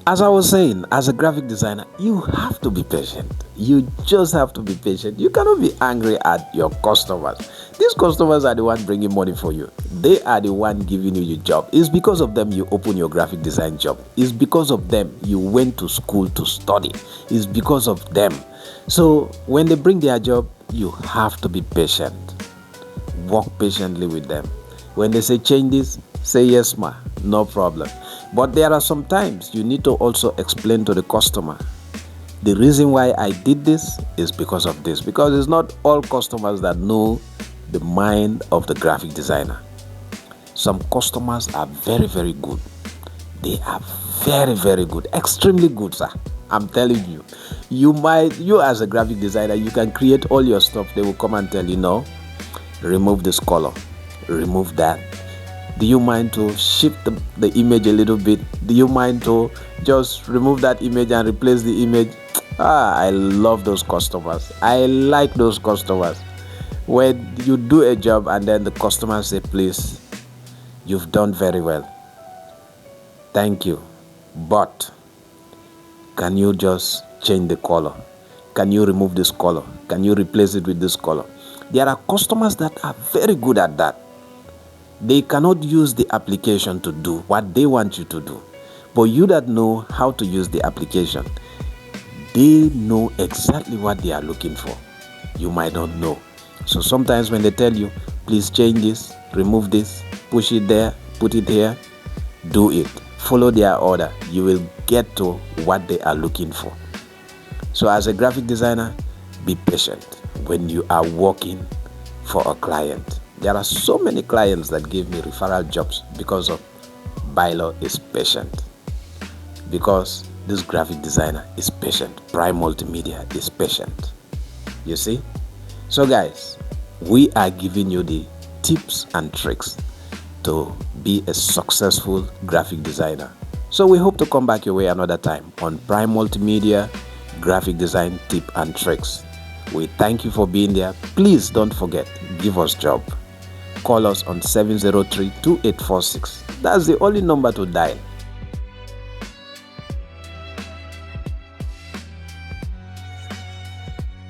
As I was saying, as a graphic designer, you have to be patient. You just have to be patient. You cannot be angry at your customers. These customers are the one bringing money for you. They are the one giving you your job. It's because of them you open your graphic design job. It's because of them you went to school to study. It's because of them. So when they bring their job, you have to be patient. Work patiently with them. When they say change this, say yes, ma, no problem. But there are some times you need to also explain to the customer, the reason why I did this is because of this. Because it's not all customers that know the mind of the graphic designer. Some customers are very, very good. They are very, very good. Extremely good, sir. I'm telling you. You as a graphic designer, you can create all your stuff. They will come and tell you, no, remove this color, remove that. Do you mind to shift the image a little bit? Do you mind to just remove that image and replace the image? I love those customers. I like those customers. When you do a job and then the customer say, please, you've done very well. Thank you. But can you just change the color? Can you remove this color? Can you replace it with this color? There are customers that are very good at that. They cannot use the application to do what they want you to do. But you that know how to use the application, they know exactly what they are looking for. You might not know. So sometimes when they tell you, please change this, remove this, push it there, put it here, do it. Follow their order. You will get to what they are looking for. So as a graphic designer, be patient when you are working for a client. There are so many clients that give me referral jobs because of Bailo is patient. Because this graphic designer is patient. Prime Multimedia is patient. You see? So guys, we are giving you the tips and tricks to be a successful graphic designer. So we hope to come back your way another time on Prime Multimedia Graphic Design Tip and Tricks. We thank you for being there. Please don't forget, give us job. Call us on 703-2846. That's the only number to dial.